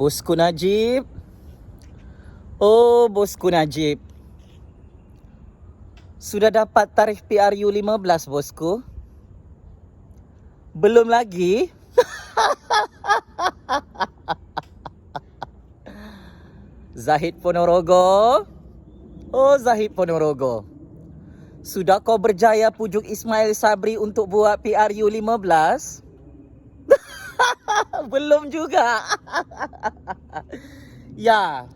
Bosku Najib. Oh, Bosku Najib. Sudah dapat tarikh PRU 15, Bosku? Belum lagi? Zahid Ponorogo. Oh, Zahid Ponorogo. Sudah kau berjaya pujuk Ismail Sabri untuk buat PRU 15? Belum juga. Ya.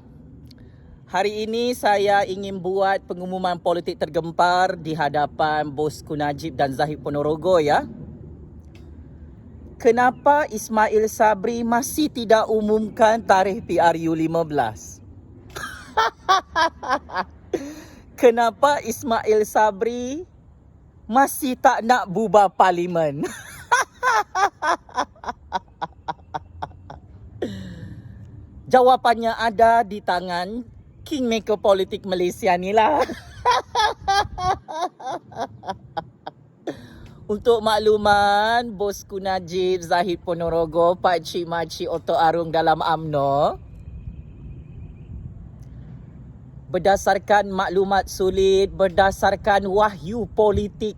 Hari ini saya ingin buat pengumuman politik tergempar di hadapan Bosku Najib dan Zahid Ponorogo ya. Kenapa Ismail Sabri masih tidak umumkan tarikh PRU 15? Kenapa Ismail Sabri masih tak nak bubar parlimen? Jawapannya ada di tangan Kingmaker politik Malaysia ni lah. Untuk makluman, Bosku Najib, Zahid Ponorogo, Pakcik Makcik Otok Arung dalam UMNO, berdasarkan maklumat sulit, berdasarkan wahyu politik,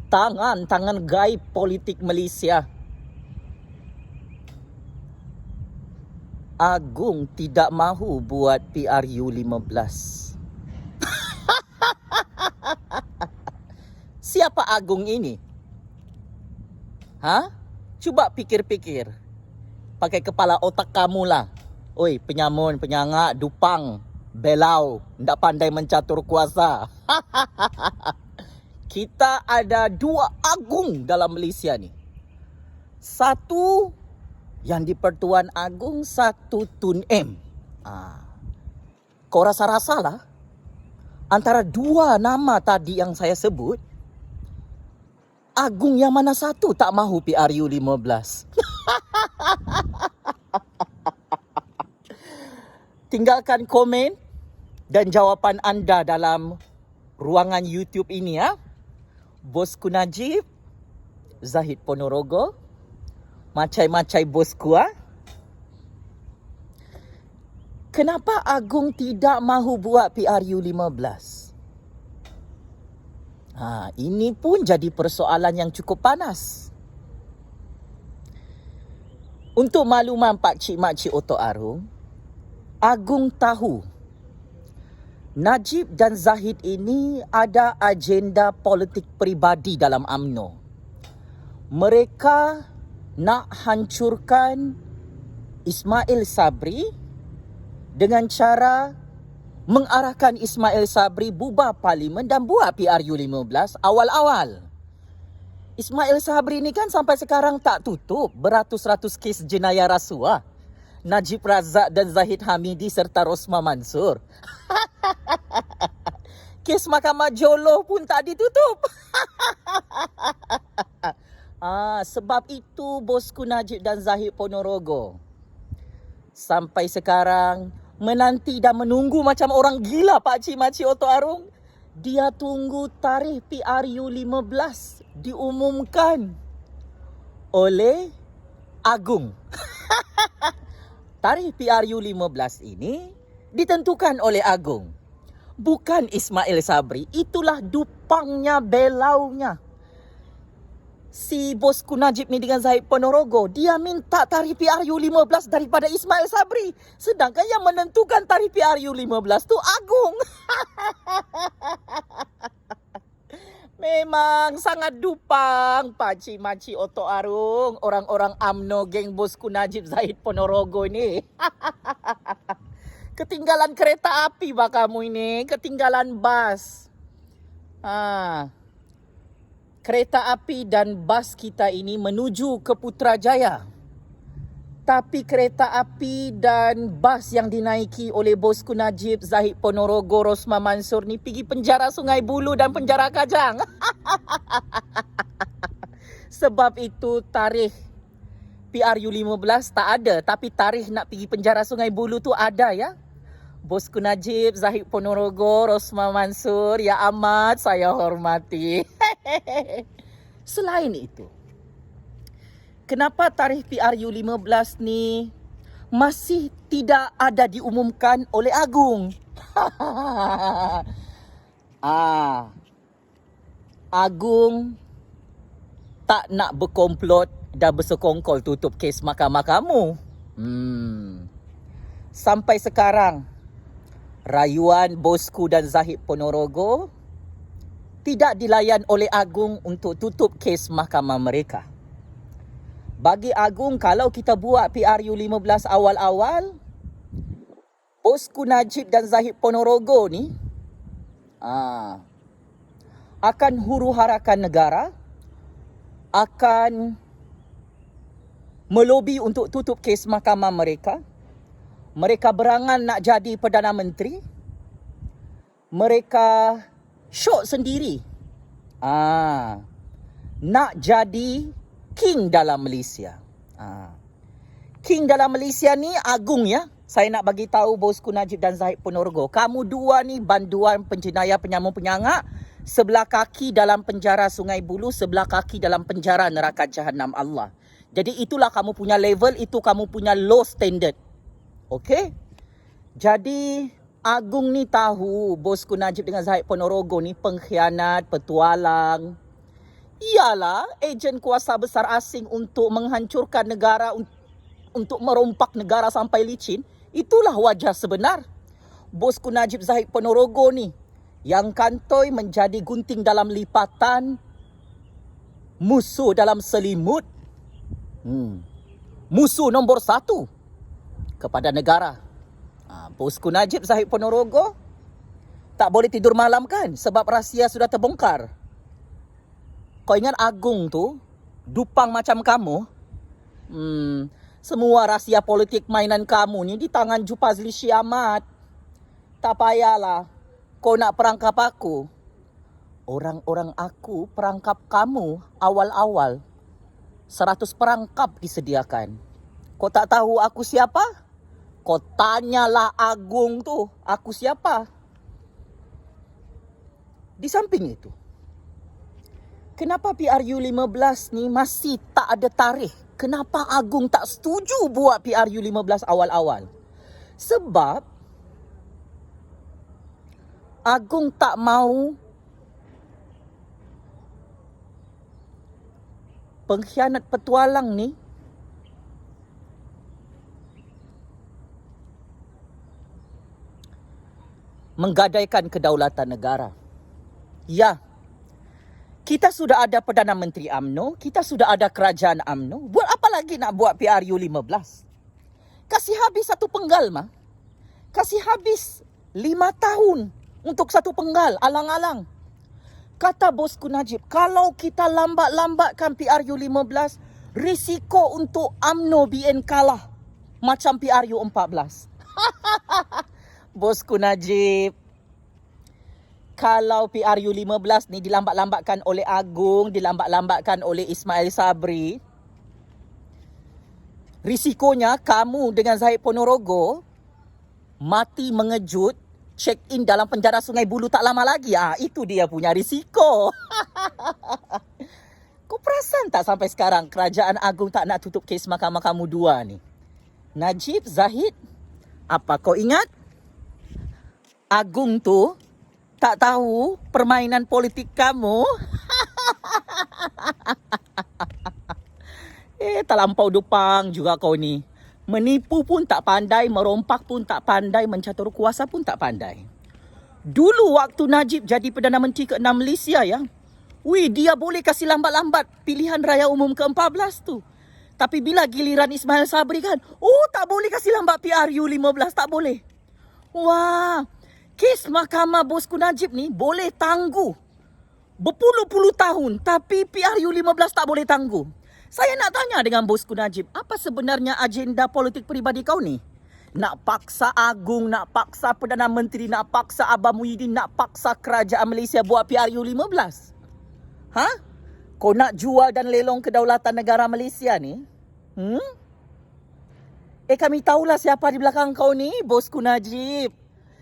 tangan gaib politik Malaysia, Agung tidak mahu buat PRU 15. Siapa Agung ini? Cuba pikir-pikir. Pakai kepala otak kamu lah. Oi, penyamun, penyangak, dupang, belau, ndak pandai mencatur kuasa. Kita ada dua Agung dalam Malaysia ni. Satu yang di Pertuan Agong, satu Tun M. Kau rasa-rasa lah, antara dua nama tadi yang saya sebut, Agung yang mana satu tak mahu PRU 15? Tinggalkan komen dan jawapan anda dalam ruangan YouTube ini ya. Bosku Najib, Zahid Ponorogo, macai-macai bosku Kenapa Agung tidak mahu buat PRU 15? Ini pun jadi persoalan yang cukup panas. Untuk makluman Pakcik Makcik Otok Arung, Agung tahu Najib dan Zahid ini ada agenda politik peribadi dalam UMNO. Mereka nak hancurkan Ismail Sabri dengan cara mengarahkan Ismail Sabri bubar parlimen dan buat PRU 15 awal-awal. Ismail Sabri ni kan sampai sekarang tak tutup beratus-ratus kes jenayah rasuah. Najib Razak dan Zahid Hamidi serta Rosma Mansur. Kes Mahkamah Joloh pun tak ditutup. Sebab itu Bosku Najib dan Zahid Ponorogo sampai sekarang menanti dan menunggu macam orang gila Pakcik Makcik Otok Arung. Dia tunggu tarikh PRU 15 diumumkan oleh Agung. Tarikh PRU 15 ini ditentukan oleh Agung, bukan Ismail Sabri. Itulah dupangnya, belaunya si Bosku Najib ni dengan Zahid Ponorogo. Dia minta tarikh PRU 15 daripada Ismail Sabri. Sedangkan yang menentukan tarikh PRU 15 tu Agung. Memang sangat dupang Pakcik Makcik Otok Arung, orang-orang UMNO geng Bosku Najib Zahid Ponorogo ni. Ketinggalan kereta api bah kamu ini, ketinggalan bas. Kereta api dan bas kita ini menuju ke Putrajaya. Tapi kereta api dan bas yang dinaiki oleh Bosku Najib, Zahid Ponorogo, Rosma Mansur ni pergi penjara Sungai Buloh dan penjara Kajang. Sebab itu tarikh PRU 15 tak ada, tapi tarikh nak pergi penjara Sungai Buloh tu ada ya. Bosku Najib, Zahid Ponorogo, Rosma Mansur, ya amat saya hormati. Selain itu, kenapa tarikh PRU 15 ni masih tidak ada diumumkan oleh Agung. Agung tak nak berkomplot dan bersekongkol tutup kes mahkamah kamu. Sampai sekarang, rayuan bosku dan Zahid Ponorogo tidak dilayan oleh Agung untuk tutup kes mahkamah mereka. Bagi Agung, kalau kita buat PRU 15 awal-awal, bosku Najib dan Zahid Ponorogo ni akan huru-harakan negara, akan melobi untuk tutup kes mahkamah mereka. Mereka berangan nak jadi Perdana Menteri. Mereka syok sendiri. Nak jadi king dalam Malaysia. King dalam Malaysia ni Agung ya. Saya nak bagi tahu bosku Najib dan Zahid Ponorogo. Kamu dua ni banduan penjenayah penyambung penyangak. Sebelah kaki dalam penjara Sungai Buloh, sebelah kaki dalam penjara neraka Jahanam Allah. Jadi itulah kamu punya level, itu kamu punya low standard. Okey? Jadi Agung ni tahu bosku Najib dengan Zahid Ponorogo ni pengkhianat, petualang. Ialah ejen kuasa besar asing untuk menghancurkan negara, untuk merompak negara sampai licin. Itulah wajah sebenar bosku Najib Zahid Ponorogo ni, yang kantoi menjadi gunting dalam lipatan, musuh dalam selimut, musuh nombor 1 kepada negara. Bosku Najib Zahid Ponorogo tak boleh tidur malam kan, sebab rahsia sudah terbongkar. Kau ingat Agung tu dupang macam kamu? Semua rahsia politik mainan kamu ni di tangan Jupazli Syiamat. Tak payahlah kau nak perangkap aku. Orang-orang aku perangkap kamu awal-awal. 100 perangkap disediakan. Kau tak tahu aku siapa? Kau tanyalah Agung tu, aku siapa? Di samping itu, kenapa PRU 15 ni masih tak ada tarikh? Kenapa Agung tak setuju buat PRU 15 awal-awal? Sebab Agung tak mau pengkhianat petualang ni menggadaikan kedaulatan negara. Ya, kita sudah ada Perdana Menteri UMNO, kita sudah ada Kerajaan UMNO. Buat apa lagi nak buat PRU 15? Kasih habis satu penggal mah. Kasih habis 5 tahun untuk satu penggal, alang-alang. Kata bosku Najib, kalau kita lambat-lambatkan PRU 15, risiko untuk UMNO BN kalah macam PRU 14. Bosku Najib, kalau PRU 15 ni dilambat-lambatkan oleh Agung, dilambat-lambatkan oleh Ismail Sabri, risikonya kamu dengan Zahid Ponorogo mati mengejut, check in dalam penjara Sungai Buloh tak lama lagi. Itu dia punya risiko. Kau perasan tak sampai sekarang Kerajaan Agung tak nak tutup kes mahkamah kamu dua ni? Najib, Zahid, apa kau ingat? Agung tu tak tahu permainan politik kamu. Terlampau dupang juga kau ni. Menipu pun tak pandai, merompak pun tak pandai, mencatur kuasa pun tak pandai. Dulu waktu Najib jadi Perdana Menteri ke-6 Malaysia ya, dia boleh kasih lambat-lambat pilihan raya umum ke-14 tu. Tapi bila giliran Ismail Sabri kan, tak boleh kasih lambat PRU 15, tak boleh. Wah, kes mahkamah bosku Najib ni boleh tangguh berpuluh-puluh tahun, tapi PRU 15 tak boleh tangguh. Saya nak tanya dengan bosku Najib, apa sebenarnya agenda politik peribadi kau ni? Nak paksa Agung, nak paksa Perdana Menteri, nak paksa Abang Muhyiddin, nak paksa Kerajaan Malaysia buat PRU 15? Kau nak jual dan lelong kedaulatan negara Malaysia ni? Kami tahulah siapa di belakang kau ni, bosku Najib.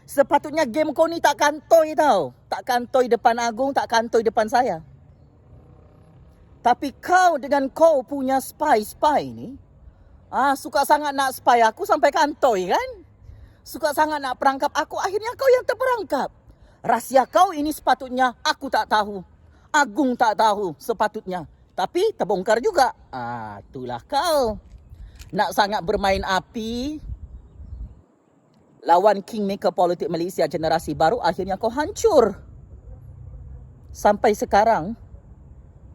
Sepatutnya game kau ni tak kantoi tau. Tak kantoi depan Agung, tak kantoi depan saya. Tapi kau dengan kau punya spy ni, Suka sangat nak spy aku sampai kantoi kan? Suka sangat nak perangkap aku, akhirnya kau yang terperangkap. Rahsia kau ini sepatutnya aku tak tahu. Agung tak tahu sepatutnya. Tapi terbongkar juga. Itulah kau. Nak sangat bermain api lawan kingmaker politik Malaysia generasi baru, akhirnya kau hancur. Sampai sekarang,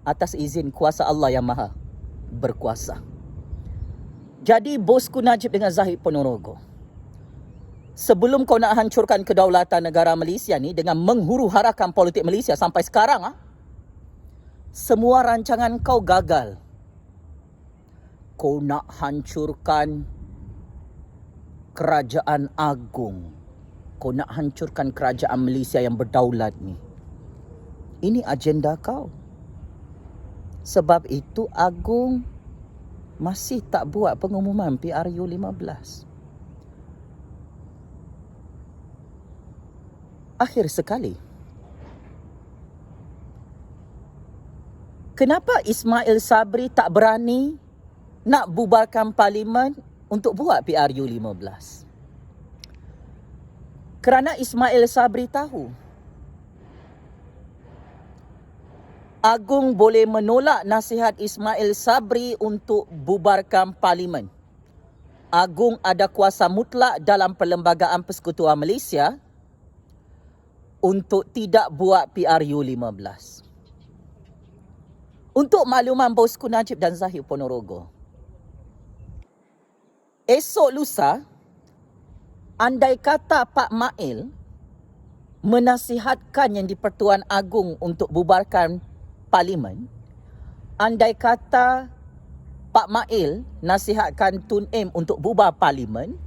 atas izin kuasa Allah yang maha berkuasa. Jadi bosku Najib dengan Zahid Ponorogo, sebelum kau nak hancurkan kedaulatan negara Malaysia ni dengan menghuru-harakan politik Malaysia sampai sekarang, semua rancangan kau gagal. Kau nak hancurkan kerajaan agung. Kau nak hancurkan kerajaan Malaysia yang berdaulat ni. Ini agenda kau. Sebab itu Agung masih tak buat pengumuman PRU 15. Akhir sekali, kenapa Ismail Sabri tak berani nak bubarkan parlimen untuk buat PRU 15? Kerana Ismail Sabri tahu Agung boleh menolak nasihat Ismail Sabri untuk bubarkan parlimen. Agung ada kuasa mutlak dalam Perlembagaan Persekutuan Malaysia untuk tidak buat PRU 15. Untuk makluman bosku Najib dan Zahid Ponorogo, esok lusa, andai kata Pak Mail menasihatkan Yang di-Pertuan Agong untuk bubarkan parlimen, andai kata Pak Mail nasihatkan Tun M untuk bubar parlimen,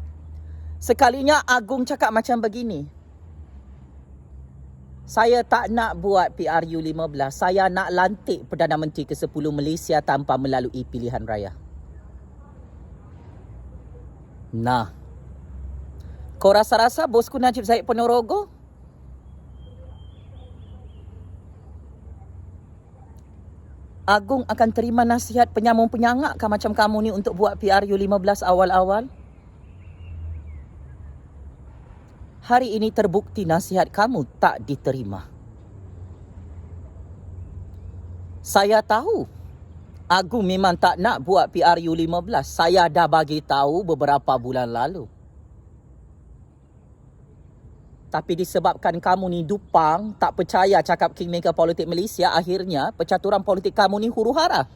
sekalinya Agong cakap macam begini, saya tak nak buat PRU 15, saya nak lantik Perdana Menteri ke-10 Malaysia tanpa melalui pilihan raya. Nah, kau rasa-rasa bosku Najib Zahid Ponorogo Agung akan terima nasihat penyamung-penyangak macam kamu ni untuk buat PRU 15 awal-awal? Hari ini terbukti nasihat kamu tak diterima. Saya tahu Agung memang tak nak buat PRU 15. Saya dah bagi tahu beberapa bulan lalu. Tapi disebabkan kamu ni dupang, tak percaya cakap kingmaker politik Malaysia, akhirnya percaturan politik kamu ni huru-hara.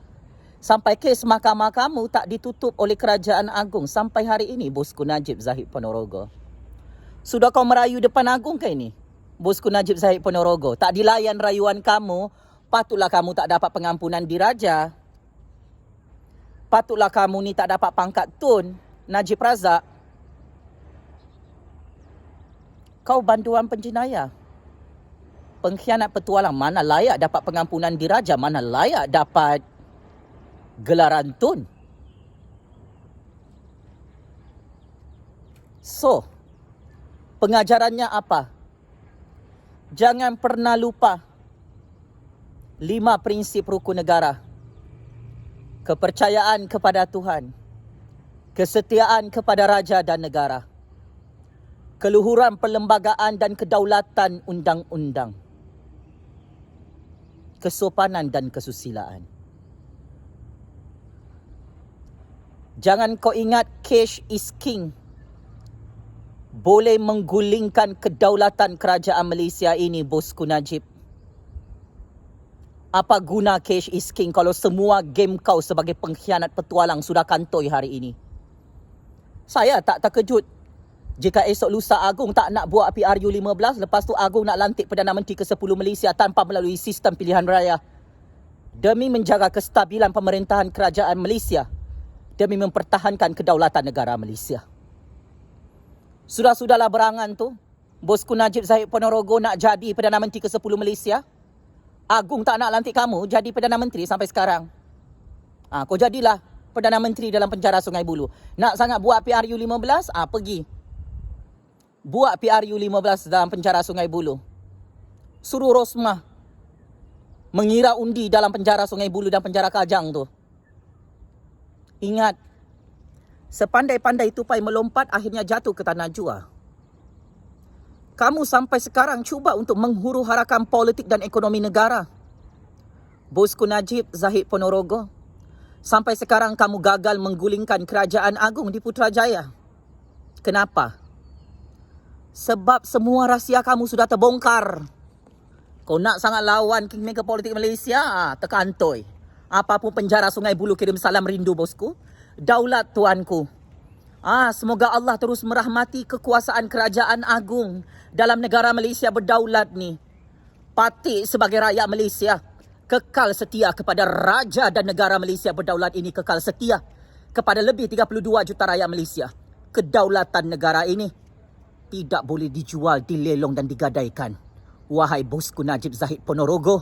Sampai kes mahkamah kamu tak ditutup oleh Kerajaan Agong sampai hari ini, bosku Najib Zahid Ponorogo. Sudah kau merayu depan Agong ke ini, bosku Najib Zahid Ponorogo? Tak dilayan rayuan kamu, patutlah kamu tak dapat pengampunan diraja. Patutlah kamu ni tak dapat pangkat Tun Najib Razak. Kau banduan penjenayah, pengkhianat petualang, mana layak dapat pengampunan diraja, mana layak dapat gelaran Tun. So, pengajarannya apa? Jangan pernah lupa 5 prinsip rukun negara. Kepercayaan kepada Tuhan, kesetiaan kepada raja dan negara, keluhuran perlembagaan dan kedaulatan undang-undang, kesopanan dan kesusilaan. Jangan kau ingat cash is king boleh menggulingkan kedaulatan kerajaan Malaysia ini, bosku Najib. Apa guna cash is king kalau semua game kau sebagai pengkhianat petualang sudah kantoi hari ini? Saya tak terkejut jika esok lusa Agong tak nak buat PRU 15, lepas tu Agong nak lantik Perdana Menteri ke-10 Malaysia tanpa melalui sistem pilihan raya, demi menjaga kestabilan pemerintahan kerajaan Malaysia, demi mempertahankan kedaulatan negara Malaysia. Sudah-sudahlah berangan tu, bosku Najib Zahid Ponorogo nak jadi Perdana Menteri ke-10 Malaysia. Agong tak nak lantik kamu jadi Perdana Menteri sampai sekarang. Kau jadilah Perdana Menteri dalam penjara Sungai Buloh. Nak sangat buat PRU 15? Pergi buat PRU 15 dalam penjara Sungai Buloh. Suruh Rosmah mengira undi dalam penjara Sungai Buloh dan penjara Kajang tu. Ingat, Sepandai-pandai tupai melompat, akhirnya jatuh ke tanah jua. Kamu sampai sekarang cuba untuk menghuru-harakan politik dan ekonomi negara. Bosku Najib Zahid Ponorogo, sampai sekarang kamu gagal menggulingkan kerajaan agung di Putrajaya. Kenapa? Sebab semua rahsia kamu sudah terbongkar. Kau nak sangat lawan kingmaker politik Malaysia, terkantoi. Apapun penjara Sungai Buloh kirim salam rindu bosku. Daulat tuanku. Semoga Allah terus merahmati kekuasaan kerajaan agung dalam negara Malaysia berdaulat ni. Patik sebagai rakyat Malaysia kekal setia kepada raja dan negara Malaysia berdaulat ini, kekal setia kepada lebih 32 juta rakyat Malaysia. Kedaulatan negara ini tidak boleh dijual, dilelong dan digadaikan. Wahai bosku Najib Zahid Ponorogo,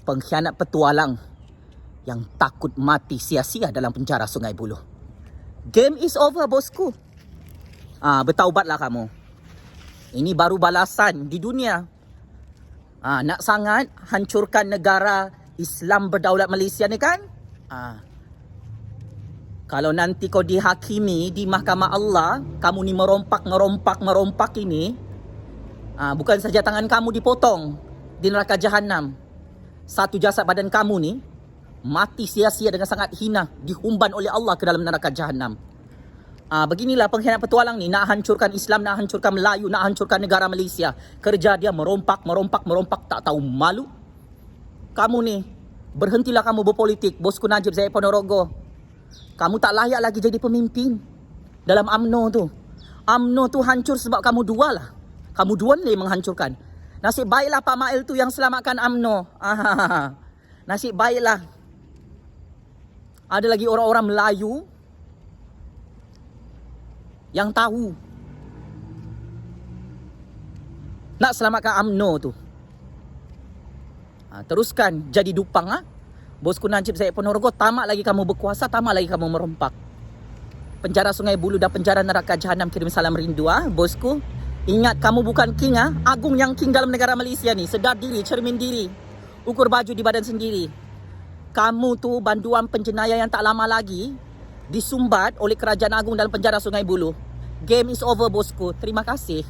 pengkhianat petualang yang takut mati sia-sia dalam penjara Sungai Buloh. Game is over bosku. Bertaubatlah kamu. Ini baru balasan di dunia. Nak sangat hancurkan negara Islam berdaulat Malaysia ni kan? Kalau nanti kau dihakimi di mahkamah Allah, kamu ni merompak ini, bukan saja tangan kamu dipotong di neraka jahanam, satu jasad badan kamu ni mati sia-sia dengan sangat hina, dihumban oleh Allah ke dalam neraka jahanam. Beginilah pengkhianat petualang ni, nak hancurkan Islam, nak hancurkan Melayu, nak hancurkan negara Malaysia. Kerja dia merompak, tak tahu malu. Kamu ni, berhentilah kamu berpolitik, bosku Najib Zahid Ponorogo. Kamu tak layak lagi jadi pemimpin dalam UMNO tu. UMNO tu hancur sebab kamu dua lah. Kamu dua ni menghancurkan. Nasib baiklah Pak Mail tu yang selamatkan UMNO. Nasib baiklah. Ada lagi orang-orang Melayu yang tahu nak selamatkan UMNO tu. Teruskan jadi dupang. Bosku Najib Zahid Ponorogo, tamat lagi kamu berkuasa, tamat lagi kamu merompak. Penjara Sungai Buloh dan penjara neraka jahanam kirim salam rindu. Bosku, ingat kamu bukan king. Agung yang king dalam negara Malaysia ni. Sedar diri, cermin diri, ukur baju di badan sendiri. Kamu tu banduan penjenayah yang tak lama lagi disumbat oleh kerajaan agung dalam penjara Sungai Buloh. Game is over bosku. Terima kasih.